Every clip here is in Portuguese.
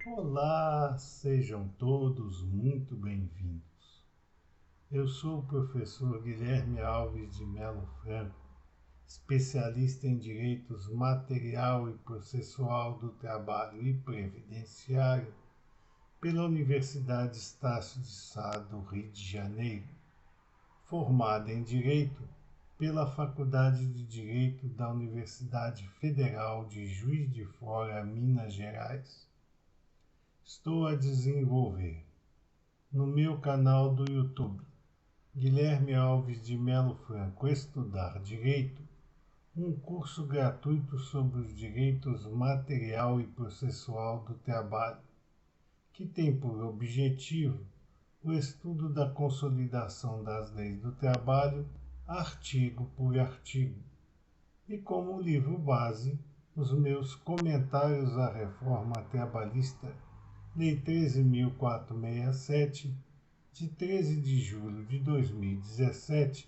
Olá, sejam todos muito bem-vindos. Eu sou o professor Guilherme Alves de Melo Franco, especialista em direitos material e processual do trabalho e previdenciário pela Universidade Estácio de Sá do Rio de Janeiro, formado em Direito pela Faculdade de Direito da Universidade Federal de Juiz de Fora, Minas Gerais. Estou a desenvolver no meu canal do YouTube, Guilherme Alves de Melo Franco Estudar Direito, um curso gratuito sobre os direitos material e processual do trabalho, que tem por objetivo o estudo da consolidação das leis do trabalho, artigo por artigo, e como livro base, os meus comentários à reforma trabalhista, Lei 13.467, de 13 de julho de 2017,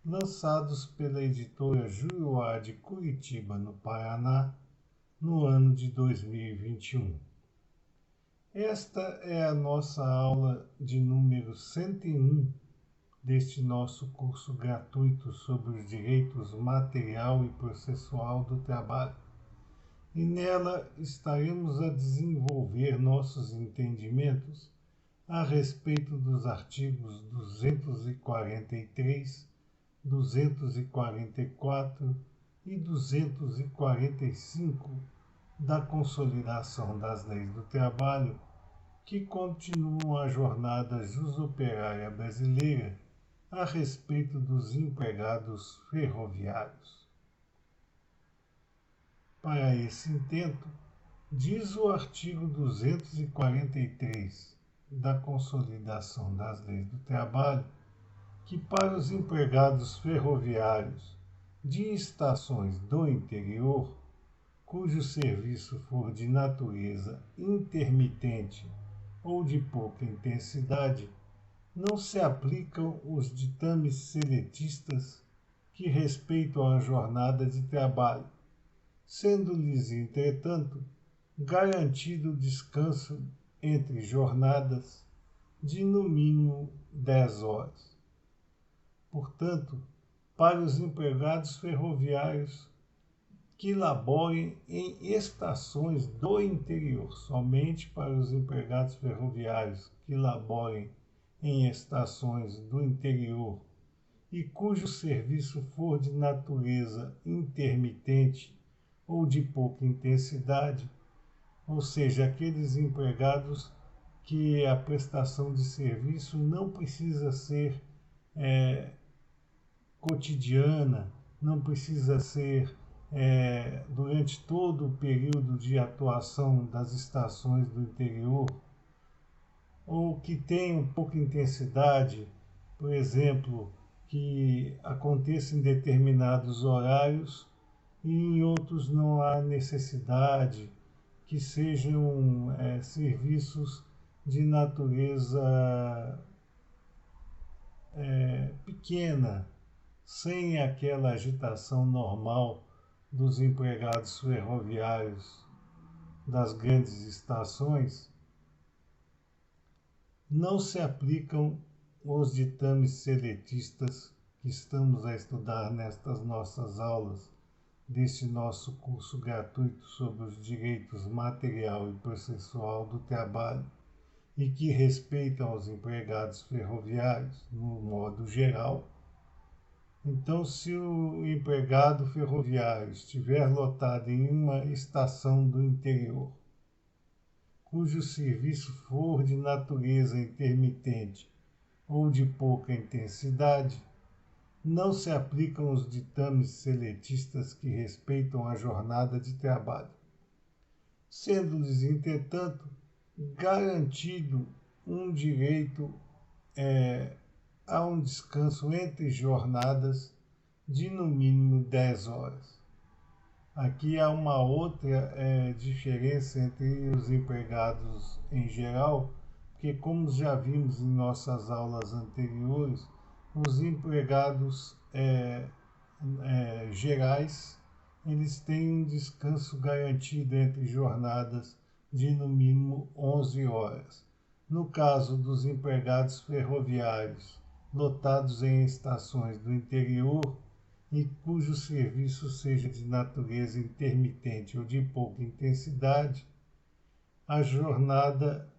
lançados pela editora Juruá de Curitiba, no Paraná, no ano de 2021. Esta é a nossa aula de número 101 deste nosso curso gratuito sobre os direitos material e processual do trabalho. E nela estaremos a desenvolver nossos entendimentos a respeito dos artigos 243, 244 e 245 da Consolidação das Leis do Trabalho, que continuam a jornada jusoperária brasileira a respeito dos empregados ferroviários. Para esse intento, diz o artigo 243 da Consolidação das Leis do Trabalho que para os empregados ferroviários de estações do interior, cujo serviço for de natureza intermitente ou de pouca intensidade, não se aplicam os ditames seletistas que respeitam a jornada de trabalho, sendo-lhes, entretanto, garantido o descanso entre jornadas de no mínimo 10 horas. Portanto, para os empregados ferroviários que laborem em estações do interior, somente para os empregados ferroviários que laborem em estações do interior e cujo serviço for de natureza intermitente ou de pouca intensidade, ou seja, aqueles empregados que a prestação de serviço não precisa ser cotidiana, não precisa ser durante todo o período de atuação das estações do interior, ou que tenham pouca intensidade, por exemplo, que aconteça em determinados horários e em outros não há necessidade, que sejam serviços de natureza pequena, sem aquela agitação normal dos empregados ferroviários das grandes estações, não se aplicam os ditames seletistas que estamos a estudar nestas nossas aulas deste nosso curso gratuito sobre os direitos material e processual do trabalho e que respeitam aos empregados ferroviários, no modo geral. Então, se o empregado ferroviário estiver lotado em uma estação do interior, cujo serviço for de natureza intermitente ou de pouca intensidade, não se aplicam os ditames seletistas que respeitam a jornada de trabalho, sendo-lhes, entretanto, garantido um direito a um descanso entre jornadas de no mínimo 10 horas. Aqui há uma outra diferença entre os empregados em geral, porque como já vimos em nossas aulas anteriores, os empregados gerais, eles têm um descanso garantido entre jornadas de no mínimo 11 horas. No caso dos empregados ferroviários lotados em estações do interior e cujo serviço seja de natureza intermitente ou de pouca intensidade, a jornada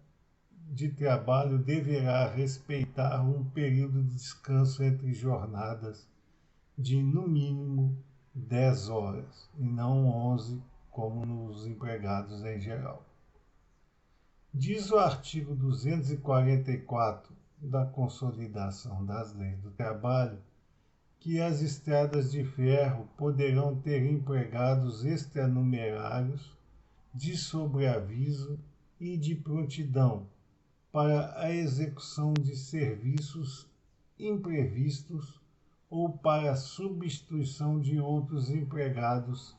de trabalho deverá respeitar um período de descanso entre jornadas de, no mínimo, 10 horas, e não 11, como nos empregados em geral. Diz o artigo 244 da Consolidação das Leis do Trabalho que as estradas de ferro poderão ter empregados extranumerários de sobreaviso e de prontidão para a execução de serviços imprevistos ou para a substituição de outros empregados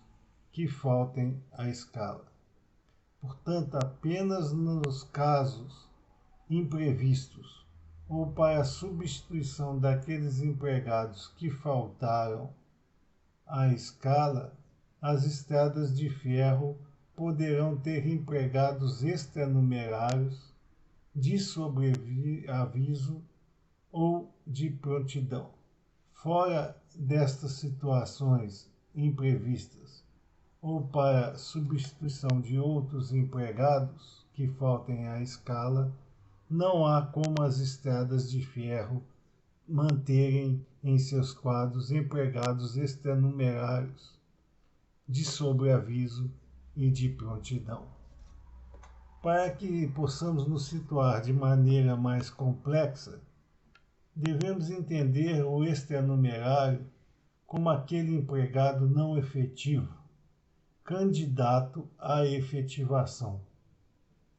que faltem à escala. Portanto, apenas nos casos imprevistos ou para a substituição daqueles empregados que faltaram à escala, as estradas de ferro poderão ter empregados extranumerários de sobreaviso ou de prontidão. Fora destas situações imprevistas ou para substituição de outros empregados que faltem à escala, não há como as estradas de ferro manterem em seus quadros empregados extranumerários de sobreaviso e de prontidão. Para que possamos nos situar de maneira mais complexa, devemos entender o extranumerário como aquele empregado não efetivo, candidato à efetivação.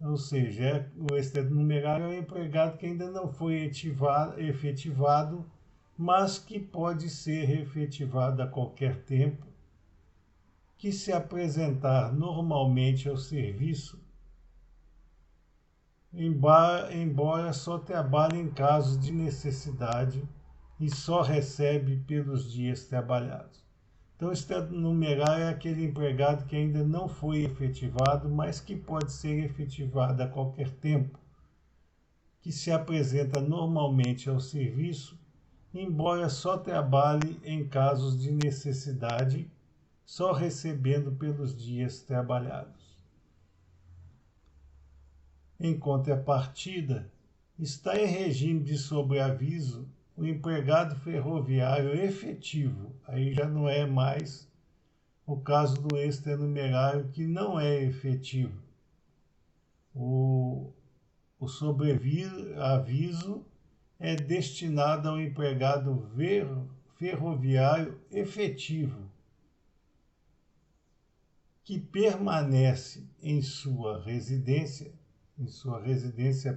Ou seja, o extranumerário é um empregado que ainda não foi efetivado, mas que pode ser efetivado a qualquer tempo, que se apresentar normalmente ao serviço, embora só trabalhe em casos de necessidade e só recebe pelos dias trabalhados. Então, extranumerário é aquele empregado que ainda não foi efetivado, mas que pode ser efetivado a qualquer tempo, que se apresenta normalmente ao serviço, embora só trabalhe em casos de necessidade, só recebendo pelos dias trabalhados. Em contrapartida, está em regime de sobreaviso o empregado ferroviário efetivo. Aí já não é mais o caso do extranumerário que não é efetivo. O sobreaviso é destinado ao empregado ferroviário efetivo, que permanece em sua residência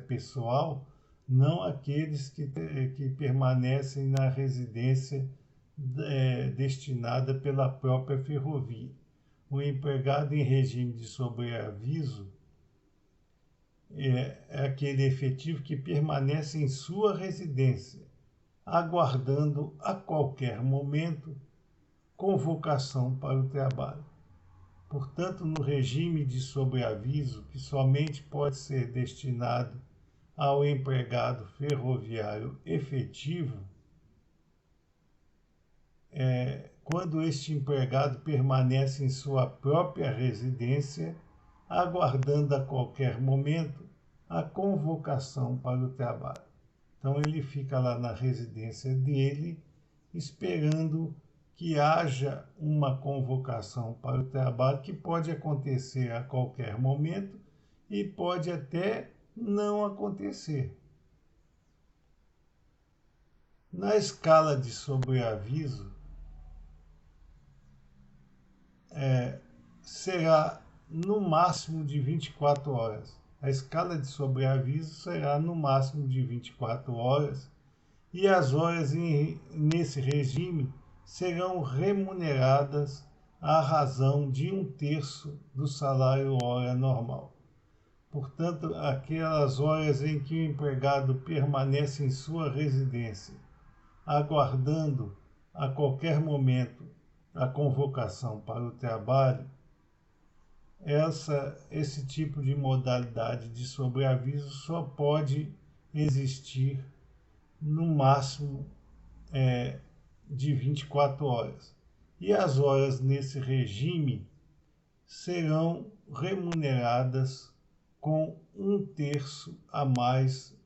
pessoal, não aqueles que permanecem na residência destinada pela própria ferrovia. O empregado em regime de sobreaviso é aquele efetivo que permanece em sua residência, aguardando a qualquer momento convocação para o trabalho. Portanto, no regime de sobreaviso, que somente pode ser destinado ao empregado ferroviário efetivo, quando este empregado permanece em sua própria residência, aguardando a qualquer momento a convocação para o trabalho. Então, ele fica lá na residência dele, esperando que haja uma convocação para o trabalho, que pode acontecer a qualquer momento e pode até não acontecer. Na escala de sobreaviso, será no máximo de 24 horas. A escala de sobreaviso será no máximo de 24 horas e as horas nesse regime serão remuneradas à razão de 1/3 do salário hora normal. Portanto, aquelas horas em que o empregado permanece em sua residência, aguardando a qualquer momento a convocação para o trabalho, esse tipo de modalidade de sobreaviso só pode existir no máximo de 24 horas. E as horas nesse regime serão remuneradas com 1/3 a mais,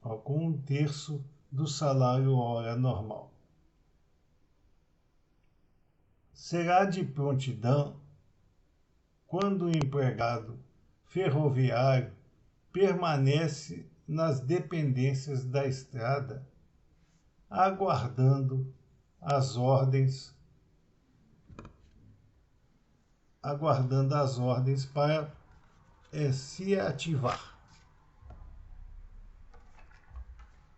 com 1/3 do salário hora normal. Será de prontidão quando o empregado ferroviário permanece nas dependências da estrada, aguardando as ordens para se ativar.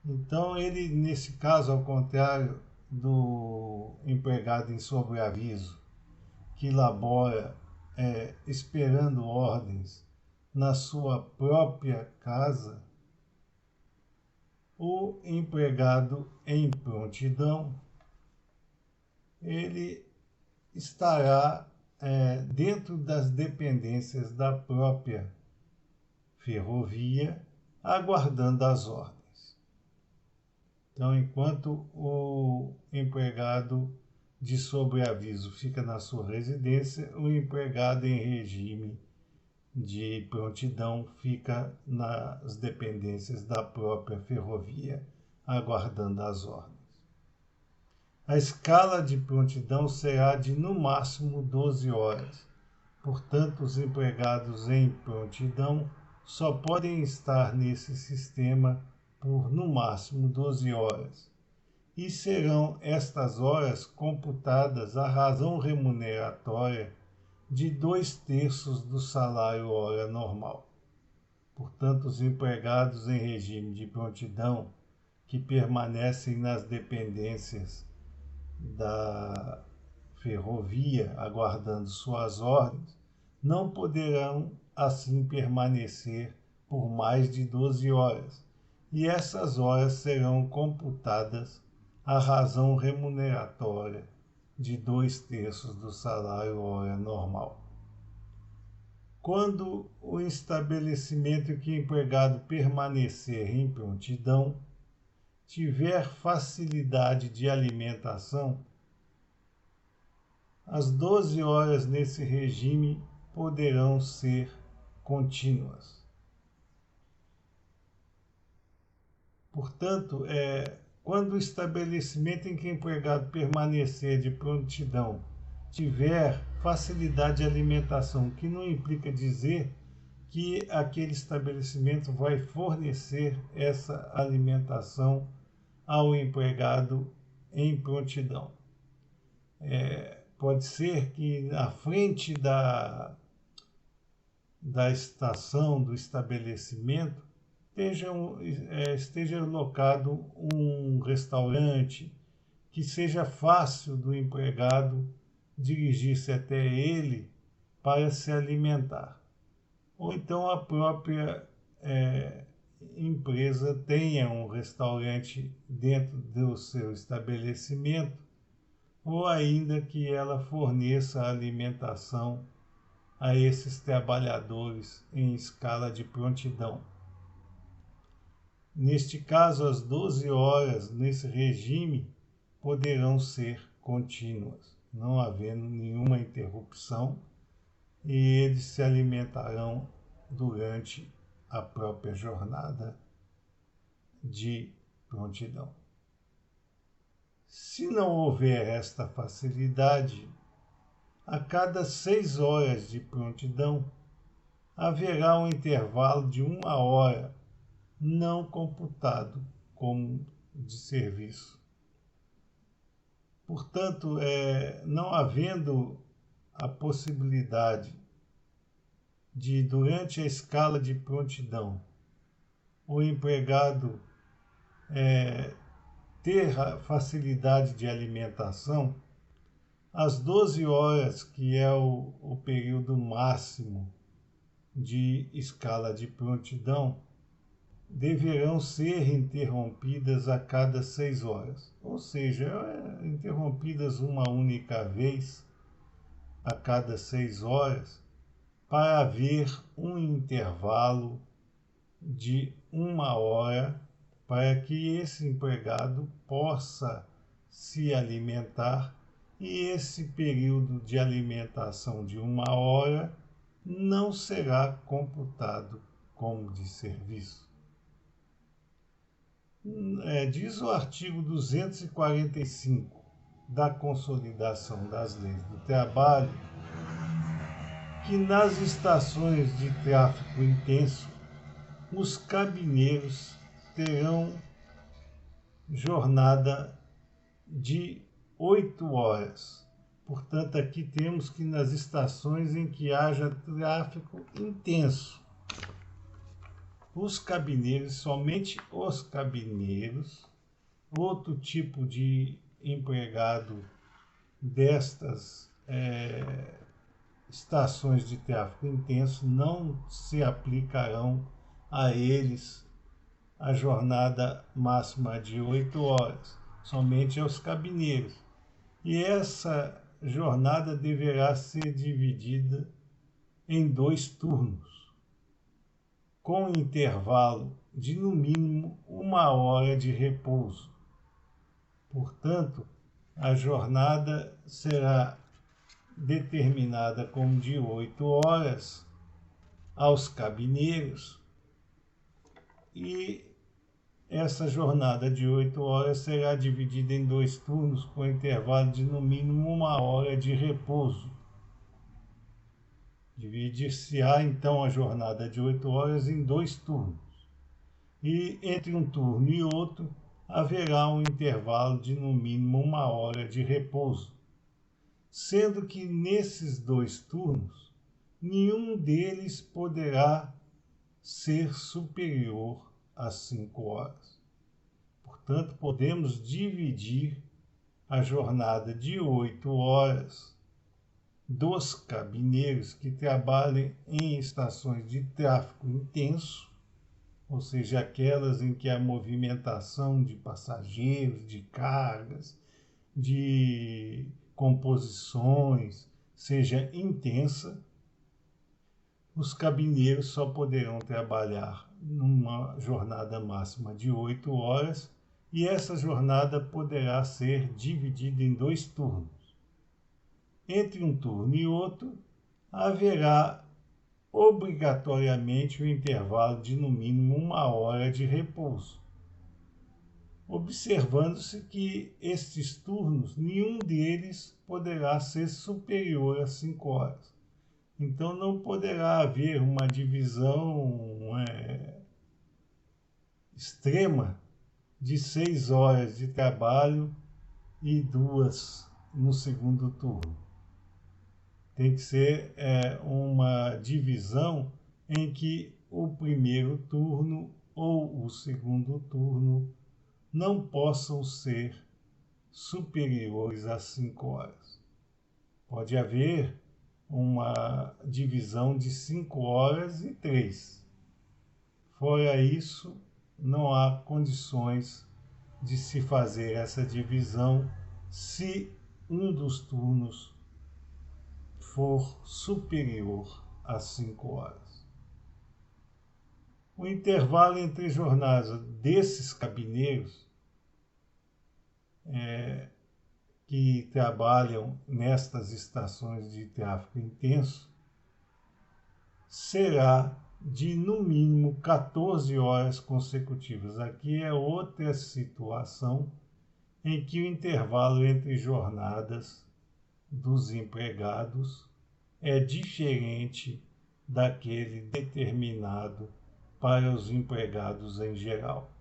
Então, ele, nesse caso, ao contrário do empregado em sobreaviso, que labora esperando ordens na sua própria casa, o empregado em prontidão, ele estará dentro das dependências da própria ferrovia, aguardando as ordens. Então, enquanto o empregado de sobreaviso fica na sua residência, o empregado em regime de prontidão fica nas dependências da própria ferrovia, aguardando as ordens. A escala de prontidão será de no máximo 12 horas. Portanto, os empregados em prontidão só podem estar nesse sistema por no máximo 12 horas. E serão estas horas computadas a razão remuneratória de 2/3 do salário hora normal. Portanto, os empregados em regime de prontidão que permanecem nas dependências da ferrovia aguardando suas ordens não poderão assim permanecer por mais de 12 horas, e essas horas serão computadas a razão remuneratória de 2/3 do salário hora normal. Quando o estabelecimento em que o empregado permanecer em prontidão tiver facilidade de alimentação, as 12 horas nesse regime poderão ser contínuas. Portanto, quando o estabelecimento em que o empregado permanecer de prontidão tiver facilidade de alimentação, que não implica dizer que aquele estabelecimento vai fornecer essa alimentação ao empregado em prontidão. Pode ser que na frente da estação, do estabelecimento, esteja locado um restaurante que seja fácil do empregado dirigir-se até ele para se alimentar. Ou então a própria empresa tenha um restaurante dentro do seu estabelecimento, ou ainda que ela forneça alimentação a esses trabalhadores em escala de prontidão. Neste caso, as 12 horas nesse regime poderão ser contínuas, não havendo nenhuma interrupção, e eles se alimentarão durante a própria jornada de prontidão. Se não houver esta facilidade, a cada 6 horas de prontidão haverá um intervalo de 1 hora não computado como de serviço. Portanto, não havendo a possibilidade de, durante a escala de prontidão, o empregado ter a facilidade de alimentação, as 12 horas, que é o período máximo de escala de prontidão, deverão ser interrompidas a cada 6 horas, ou seja, interrompidas uma única vez a cada 6 horas, para haver um intervalo de 1 hora para que esse empregado possa se alimentar, e esse período de alimentação de 1 hora não será computado como de serviço. Diz o artigo 245 da Consolidação das Leis do Trabalho que nas estações de tráfego intenso os cabineiros terão jornada de 8 horas. Portanto, aqui temos que nas estações em que haja tráfego intenso, os cabineiros, somente os cabineiros, outro tipo de empregado destas estações de tráfego intenso, não se aplicarão a eles a jornada máxima de 8 horas, somente aos cabineiros. E essa jornada deverá ser dividida em 2 turnos, com intervalo de no mínimo 1 hora de repouso. Portanto, a jornada será determinada como de 8 horas aos cabineiros, e essa jornada de 8 horas será dividida em 2 turnos com intervalo de no mínimo 1 hora de repouso. Dividir-se-á então a jornada de 8 horas em 2 turnos, e entre um turno e outro haverá um intervalo de no mínimo 1 hora de repouso, sendo que nesses 2 turnos nenhum deles poderá ser superior a 5 horas. Portanto, podemos dividir a jornada de 8 horas dos cabineiros que trabalhem em estações de tráfego intenso, ou seja, aquelas em que a movimentação de passageiros, de cargas, de composições seja intensa. Os cabineiros só poderão trabalhar numa jornada máxima de 8 horas, e essa jornada poderá ser dividida em 2 turnos. Entre um turno e outro, haverá obrigatoriamente um intervalo de no mínimo 1 hora de repouso, observando-se que estes turnos, nenhum deles poderá ser superior a 5 horas. Então, não poderá haver uma divisão extrema de 6 horas de trabalho e 2 no segundo turno. Tem que ser uma divisão em que o primeiro turno ou o segundo turno não possam ser superiores a 5 horas. Pode haver uma divisão de 5 horas e 3. Fora isso, não há condições de se fazer essa divisão se um dos turnos for superior a 5 horas. O intervalo entre jornadas desses cabineiros que trabalham nestas estações de tráfego intenso será de no mínimo 14 horas consecutivas. Aqui é outra situação em que o intervalo entre jornadas dos empregados é diferente daquele determinado para os empregados em geral.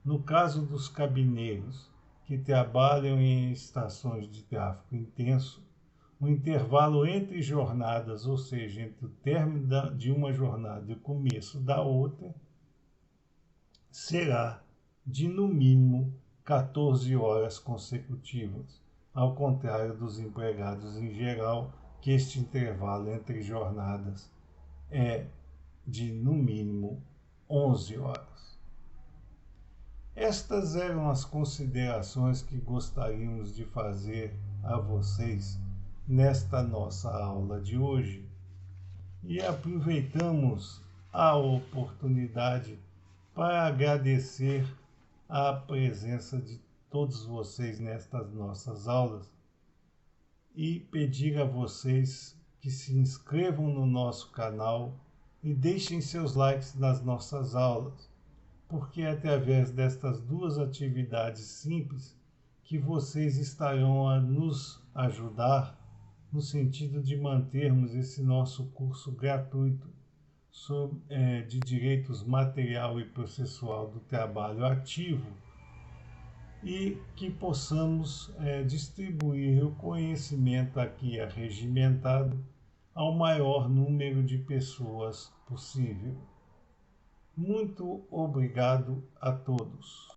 No caso dos cabineiros que trabalham em estações de tráfego intenso, o intervalo entre jornadas, ou seja, entre o término de uma jornada e o começo da outra, será de no mínimo 14 horas consecutivas, ao contrário dos empregados em geral, que este intervalo entre jornadas é de no mínimo 11 horas. Estas eram as considerações que gostaríamos de fazer a vocês nesta nossa aula de hoje. e aproveitamos a oportunidade para agradecer a presença de todos vocês nestas nossas aulas e pedir a vocês que se inscrevam no nosso canal e deixem seus likes nas nossas aulas, porque é através destas duas atividades simples que vocês estarão a nos ajudar no sentido de mantermos esse nosso curso gratuito de direitos material e processual do trabalho ativo e que possamos distribuir o conhecimento aqui arregimentado ao maior número de pessoas possível. Muito obrigado a todos.